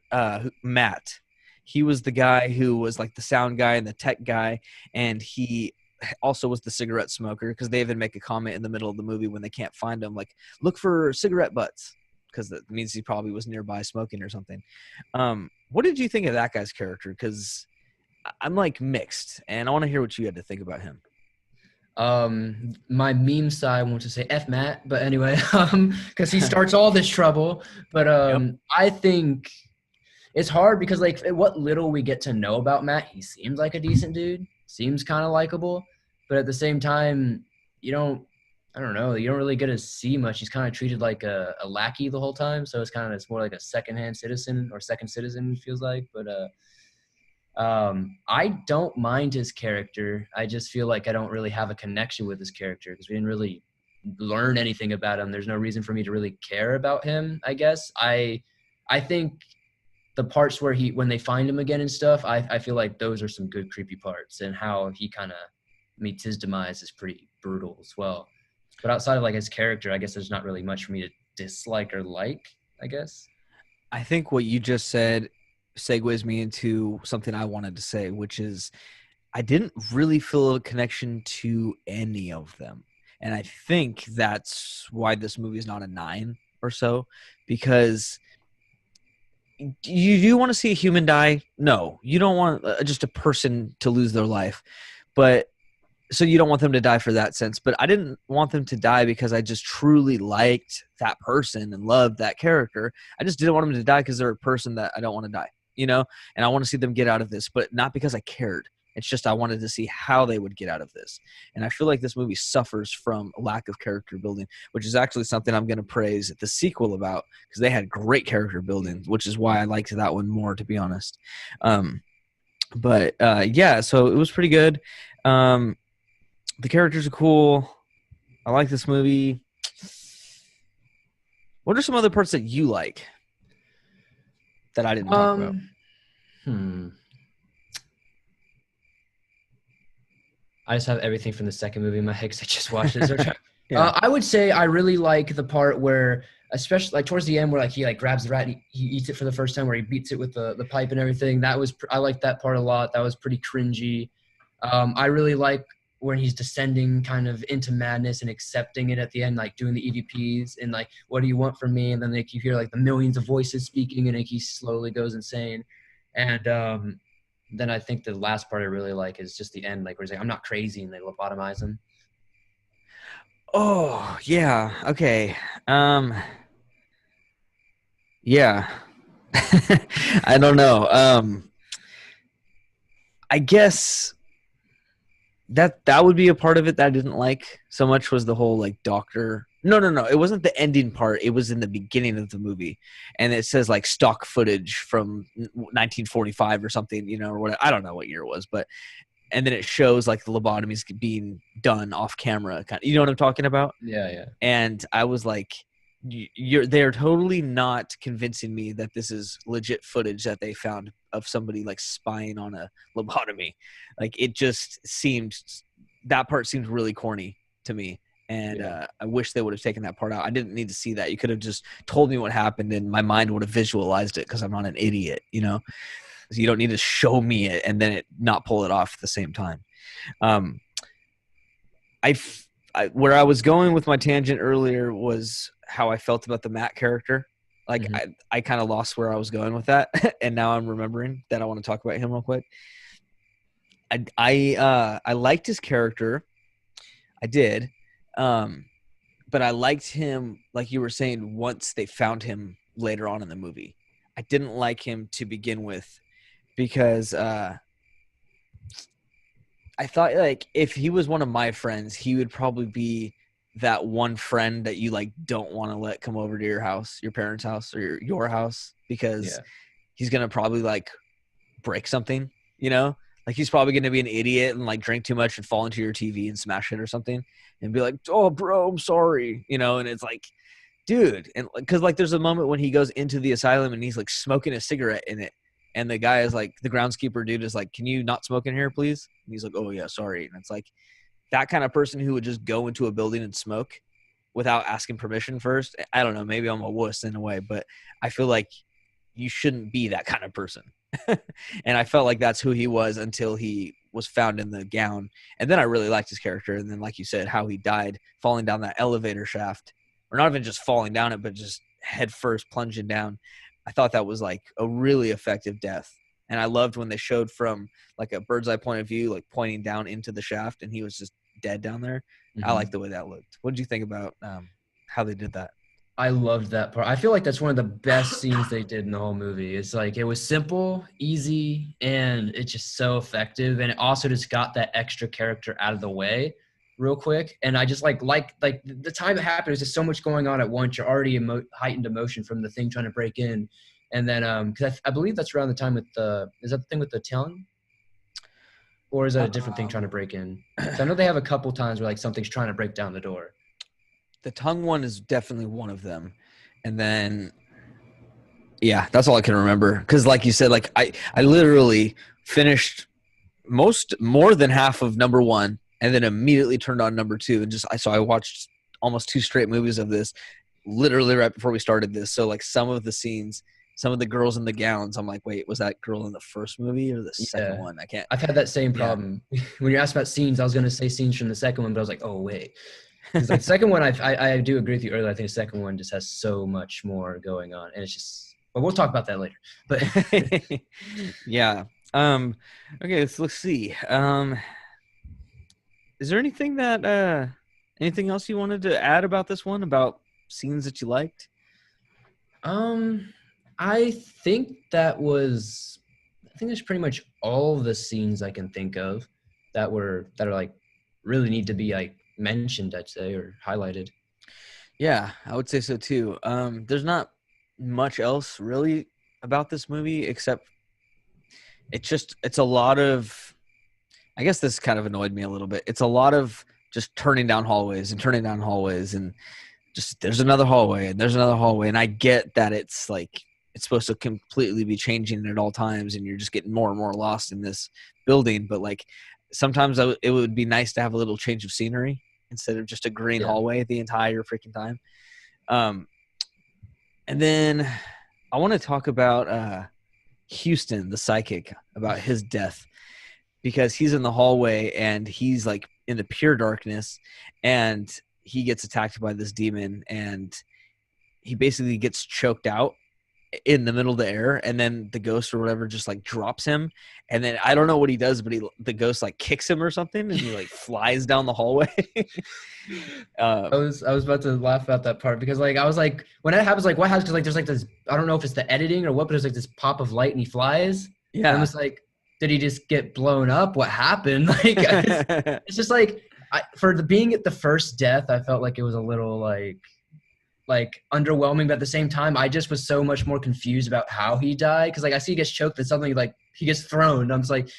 Matt. He was the guy who was like the sound guy and the tech guy, and he also was the cigarette smoker because they even make a comment in the middle of the movie when they can't find him, like look for cigarette butts because that means he probably was nearby smoking or something. What did you think of that guy's character? Because I'm like mixed, and I want to hear what you had to think about him. My meme side wants to say F Matt, but anyway, because he starts all this trouble. But Yep. I think it's hard because like what little we get to know about Matt, he seems like a decent dude, seems kind of likable, but at the same time, you don't, I don't know, you don't really get to see much. He's kind of treated like a lackey the whole time, so it's more like a secondhand citizen or second citizen feels like. But I don't mind his character. I just feel like I don't really have a connection with his character because we didn't really learn anything about him. There's no reason for me to really care about him, I guess. I think the parts where when they find him again and stuff, I feel like those are some good creepy parts, and how he kind of meets his demise is pretty brutal as well. But outside of like his character, I guess there's not really much for me to dislike or like, I guess. I think what you just said segues me into something I wanted to say, which is I didn't really feel a connection to any of them. And I think that's why this movie is not a 9 or so, because you do want to see a human die. No, you don't want just a person to lose their life. But so you don't want them to die for that sense, but I didn't want them to die because I just truly liked that person and loved that character. I just didn't want them to die because they're a person that I don't want to die, and I want to see them get out of this, but not because I cared. It's just I wanted to see how they would get out of this. And I feel like this movie suffers from a lack of character building, which is actually something I'm going to praise the sequel about because they had great character building, which is why I liked that one more, to be honest. Um, but yeah, so it was pretty good. Um, the characters are cool. I like this movie. What are some other parts that you like that I didn't talk about? Um, hmm. I just have everything from the second movie in my head because I just watched it. So Yeah. I would say I really like the part where, especially like towards the end, where like he like grabs the rat, and he eats it for the first time, where he beats it with the pipe and everything. I like that part a lot. That was pretty cringy. I really like when he's descending kind of into madness and accepting it at the end, like doing the EVPs and like, what do you want from me? And then like you hear like the millions of voices speaking, and like he slowly goes insane. And then I think the last part I really like is just the end, like where he's like, I'm not crazy, and they lobotomize him. Oh, yeah. Okay. Um, yeah. I don't know. I guess that would be a part of it that I didn't like so much was the whole like doctor. No, no, no. It wasn't the ending part. It was in the beginning of the movie, and it says like stock footage from 1945 or something, or what. I don't know what year it was, but and then it shows like the lobotomies being done off camera. You know what I'm talking about? Yeah, yeah. And I was like, they're totally not convincing me that this is legit footage that they found of somebody like spying on a lobotomy. Like it just seemed that part seemed really corny to me. And Yeah. I wish they would have taken that part out. I didn't need to see that. You could have just told me what happened, and my mind would have visualized it because I'm not an idiot. So you don't need to show me it and then it not pull it off at the same time. Um, I, where I was going with my tangent earlier was how I felt about the Matt character. Like Hmm. I kind of lost where I was going with that, and now I'm remembering that I want to talk about him real quick. I liked his character. I did, um, but I liked him, like you were saying, once they found him later on in the movie. I didn't like him to begin with because I thought like if he was one of my friends, he would probably be that one friend that you like don't want to let come over to your house, your parents' house, or your house, because Yeah. he's gonna probably like break something, you know? Like he's probably gonna be an idiot and like drink too much and fall into your TV and smash it or something and be like, "Oh, bro, I'm sorry," you know? And it's like, dude, and because like there's a moment when he goes into the asylum and he's like smoking a cigarette in it, and the guy is like, the groundskeeper dude is like, "Can you not smoke in here, please?" And he's like, "Oh yeah, sorry." And it's like that kind of person who would just go into a building and smoke without asking permission first. I don't know, maybe I'm a wuss in a way, but I feel like you shouldn't be that kind of person. And I felt like that's who he was until he was found in the gown. And then I really liked his character. And then, like you said, how he died falling down that elevator shaft, or not even just falling down it, but just head first plunging down. I thought that was like a really effective death. And I loved when they showed from like a bird's eye point of view, like pointing down into the shaft, and he was just dead down there. I like Hmm. the way that looked. What did you think about how they did that? I loved that part. I feel like that's one of the best scenes they did in the whole movie. It's like it was simple, easy, and it's just so effective. And it also just got that extra character out of the way real quick. And I just like the time it happened, there's just so much going on at once. You're already heightened emotion from the thing trying to break in. And then because I believe that's around the time with the is that the thing with the tongue? Or is that a different thing trying to Um, break in? So I know they have a couple times where like something's trying to break down the door. the tongue one is definitely one of them. And then yeah, that's all I can remember. Because like you said, like I literally finished most more than half of number one, and then immediately turned on number two, and just I watched almost two straight movies of this, literally right before we started this. So like some of the scenes, some of the girls in the gowns, I'm like, wait, was that girl in the first movie or the second Yeah. one? I can't. I've had that same Yeah. problem. When you asked about scenes, I was going to say scenes from the second one, but I was like, oh, wait. Because like the second one, I do agree with you earlier. I think the second one just has so much more going on. And it's just, but we'll talk about that later. But Yeah. Okay, let's see. Is there anything that anything else you wanted to add about this one, about scenes that you liked? um, I think that was, I think that's pretty much all the scenes I can think of that are like really need to be like mentioned, I'd say, or highlighted. Yeah, I would say so too. There's not much else really about this movie except it's a lot of, I guess this kind of annoyed me a little bit. It's a lot of just turning down hallways and turning down hallways and just there's another hallway and there's another hallway, and I get that it's like it's supposed to completely be changing at all times and you're just getting more and more lost in this building, but like sometimes it would be nice to have a little change of scenery instead of just a green Yeah. hallway the entire freaking time. um and then I want to talk about Houston, the psychic, about his death, because he's in the hallway and he's like in the pure darkness, and he gets attacked by this demon, and he basically gets choked out in the middle of the air, and then the ghost or whatever just like drops him, and then I don't know what he does, but the ghost like kicks him or something and he like flies down the hallway. I um was I was about to laugh about that part because like I was like when that happens like what happens because like there's like this I don't know if it's the editing or what but there's like this pop of light and he flies and I'm yeah. just like did he just get blown up what happened like it's just like for the being at the first death I felt like it was a little like underwhelming but at the same time I just was so much more confused about how he died because like I see he gets choked and suddenly like he gets thrown and I'm just like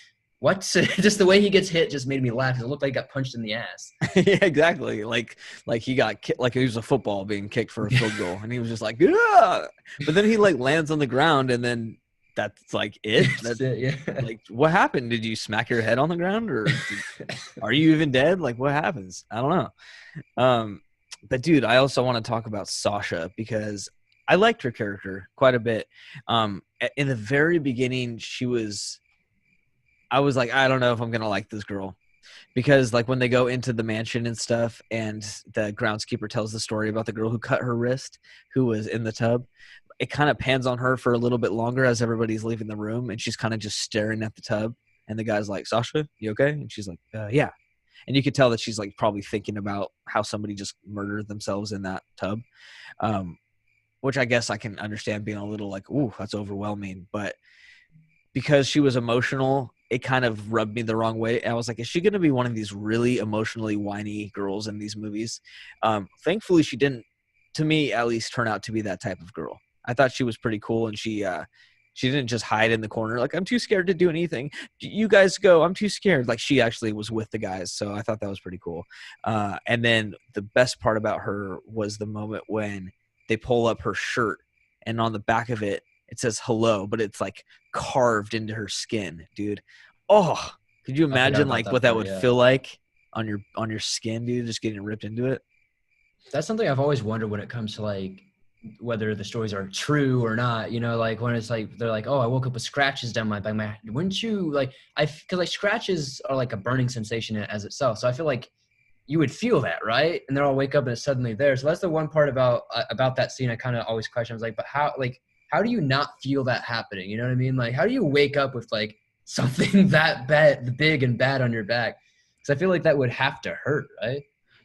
what just the way he gets hit just made me laugh because it looked like he got punched in the ass. Yeah, exactly. Like he got like he was a football being kicked for a field goal, and he was just like, yeah. But then he like lands on the ground, and then that's like it. That That's it, yeah. like what happened? Did you smack your head on the ground, or are you even dead? Like what happens? I don't know. But dude, I also want to talk about Sasha because I liked her character quite a bit. In the very beginning, I was like, I don't know if I'm gonna like this girl, because like when they go into the mansion and stuff and the groundskeeper tells the story about the girl who cut her wrist, who was in the tub, it kind of pans on her for a little bit longer as everybody's leaving the room, and she's kind of just staring at the tub, and the guy's like, Sasha, you okay? And she's like, yeah. and you could tell that she's like probably thinking about how somebody just murdered themselves in that tub. Um, which I guess I can understand being a little like, ooh, that's overwhelming. But because she was emotional, it kind of rubbed me the wrong way. I was like, is she going to be one of these really emotionally whiny girls in these movies? Thankfully, she didn't, to me at least, turn out to be that type of girl. I thought she was pretty cool, and she didn't just hide in the corner like, I'm too scared to do anything. You guys go. I'm too scared. Like, she actually was with the guys, so I thought that was pretty cool. And then the best part about her was the moment when they pull up her shirt, and on the back of it, it says hello, but it's like carved into her skin, dude. Oh, could you I forgot imagine about like that what that part. would Yeah. feel like on your skin, dude, just getting ripped into it? That's something I've always wondered when it comes to like whether the stories are true or not. You know, like when it's like they're like, "Oh, I woke up with scratches down my back." Wouldn't you like? Because like scratches are like a burning sensation as itself. So I feel like you would feel that, right? And they're all wake up and it's suddenly there. So that's the one part about that scene I kind of always question. I was like, but how do you not feel that happening? You know what I mean? Like, how do you wake up with like something that bad, big and bad on your back? Because I feel like that would have to hurt, right?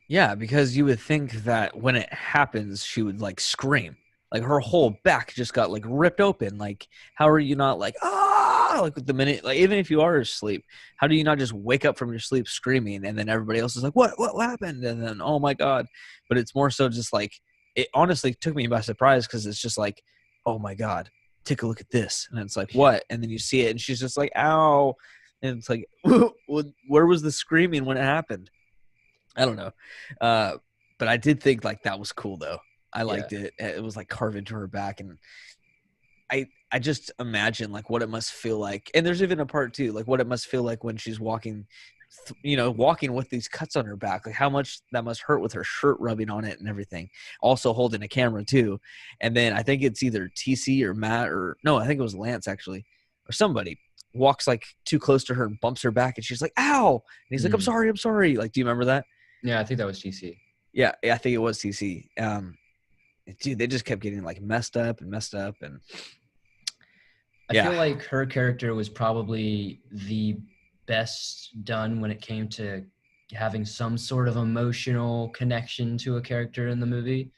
Yeah, because you would think that when it happens, she would like scream. Like her whole back just got like ripped open. Like, how are you not like, ah, like the minute, like even if you are asleep, how do you not just wake up from your sleep screaming, and then everybody else is like, what happened? And then, oh my God. But it's more so just like, it honestly took me by surprise because it's just like, oh my God, take a look at this. And it's like, what? And then you see it and she's just like, ow. And it's like, where was the screaming when it happened? I don't know. Uh, but I did think like that was cool though. I Yeah. liked it. It was like carved into her back, and I just imagine like what it must feel like. And there's even a part too, like what it must feel like when she's walking, walking with these cuts on her back. Like how much that must hurt with her shirt rubbing on it and everything. Also holding a camera too. And then I think it's either TC or Matt or no, I think it was Lance actually, or somebody walks like too close to her and bumps her back, and she's like, "Ow!" And he's like, Mm. I'm sorry." Like, do you remember that? Yeah, I think that was GC. Yeah, I think it was TC. Dude, they just kept getting like messed up, and I yeah, feel like her character was probably the best done when it came to having some sort of emotional connection to a character in the movie.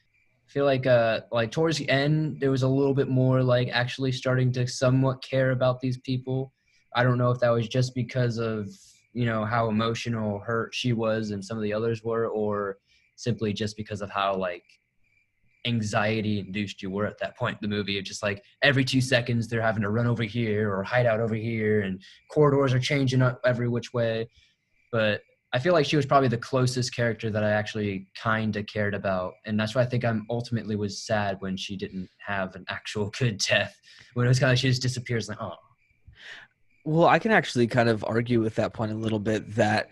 I feel like towards the end there was a little bit more like actually starting to somewhat care about these people. I don't know if that was just because of, how emotional hurt she was and some of the others were, or simply just because of how like anxiety induced you were at that point in the movie of just like every 2 seconds they're having to run over here or hide out over here and corridors are changing up every which way. But I feel like she was probably the closest character that I actually kind of cared about, and that's why I think I'm ultimately was sad when she didn't have an actual good death, when it was kind of like she just disappears like, oh. well, I can actually kind of argue with that point a little bit that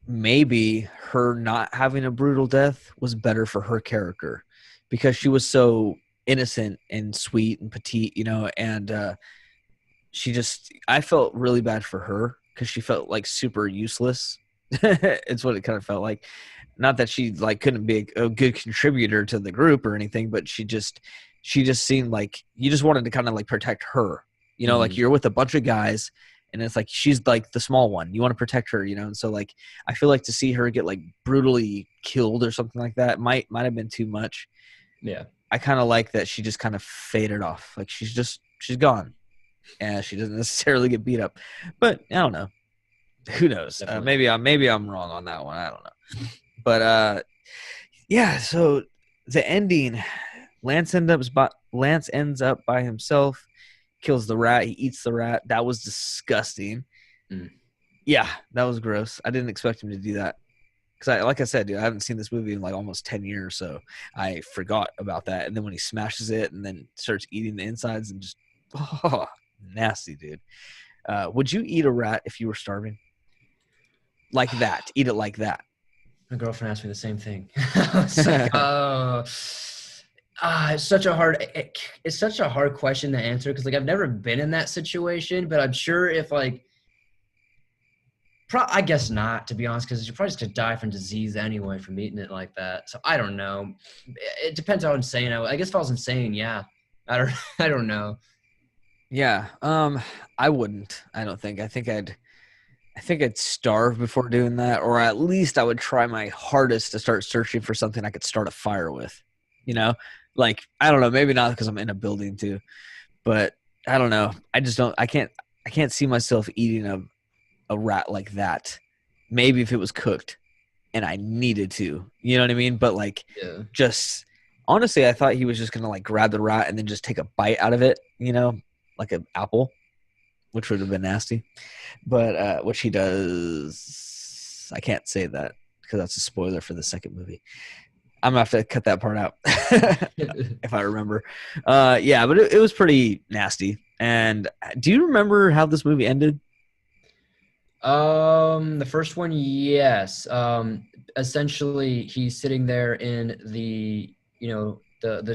maybe her not having a brutal death was better for her character because she was so innocent and sweet and petite, and she just, I felt really bad for her because she felt like super useless. It's what it kind of felt like. Not that she like couldn't be a good contributor to the group or anything, but she just seemed like you just wanted to kind of like protect her. Like Mm-hmm. you're with a bunch of guys, and it's like she's like the small one. You want to protect her, and so like I feel like to see her get like brutally killed or something like that might have been too much. Yeah, I kind of like that she just kind of faded off. Like she's gone, and she doesn't necessarily get beat up. But I don't know. Who knows? definitely. Maybe I'm wrong on that one. I don't know. But yeah. So the ending, Lance ends up by himself, kills the rat. He eats the rat. That was disgusting. Mm. Yeah, that was gross. I didn't expect him to do that because like I said, dude, I haven't seen this movie in like almost 10 years, so I forgot about that. And then when he smashes it and then starts eating the insides and just oh, nasty, dude. Would you eat a rat if you were starving? Like that? Eat it like that? My girlfriend asked me the same thing. I was like, oh, it's such a hard question to answer because like I've never been in that situation, but I'm sure if like, I guess not to be honest, because you're probably just gonna die from disease anyway from eating it like that. So I don't know. It depends how insane I guess if I was insane, yeah. I don't. I don't know. Yeah. I wouldn't. I don't think. I think I'd. I think I'd starve before doing that, or at least I would try my hardest to start searching for something I could start a fire with. You know, like I don't know, maybe not because I'm in a building too, but I don't know. I just don't. I can't see myself eating a rat like that. Maybe if it was cooked and I needed to, you know what I mean? But like, Yeah. just honestly, I thought he was just gonna like grab the rat and then just take a bite out of it, like an apple, which would have been nasty. But which he does. I can't say that because that's a spoiler for the second movie. I'm gonna have to cut that part out if I remember. Yeah, but it was pretty nasty. And do you remember how this movie ended? The first one, yes. Essentially, he's sitting there in the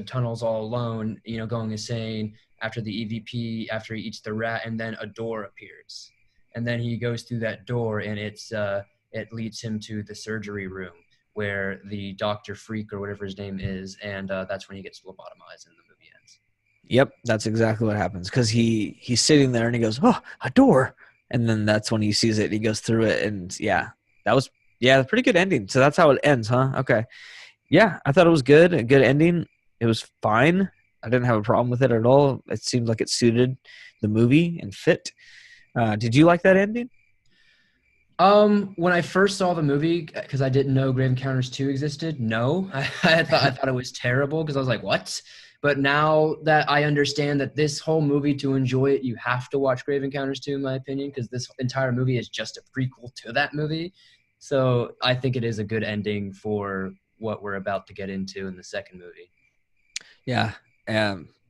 tunnels all alone, going insane after the EVP, after he eats the rat, and then a door appears, and then he goes through that door, and it leads him to the surgery room where the Doctor Freak or whatever his name is, and that's when he gets lobotomized, and the movie ends. Yep, that's exactly what happens because he's sitting there and he goes, "Oh, a door," and then that's when he sees it. He goes through it, and yeah, that was a pretty good ending. So that's how it ends, huh? Okay, yeah, I thought it was good, a good ending. It was fine. I didn't have a problem with it at all. It seemed like it suited the movie and fit. Did you like that ending? When I first saw the movie, because I didn't know Grave Encounters 2 existed, no, I thought it was terrible because I was like, what? But now that I understand that this whole movie, to enjoy it, you have to watch Grave Encounters 2, in my opinion, because this entire movie is just a prequel to that movie. So I think it is a good ending for what we're about to get into in the second movie. Yeah.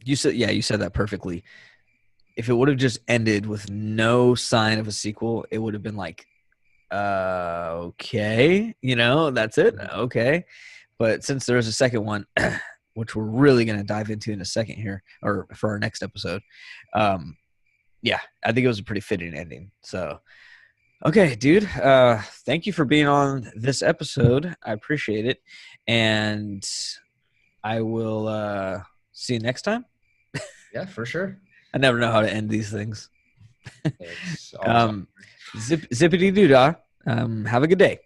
You said that perfectly. If it would have just ended with no sign of a sequel, it would have been like, okay, that's it. Okay. But since there's a second one, which we're really going to dive into in a second here, or for our next episode, yeah, I think it was a pretty fitting ending. So, okay, dude, thank you for being on this episode. I appreciate it. And I will see you next time. Yeah, for sure. I never know how to end these things. It's always Zippity doo dah. Have a good day.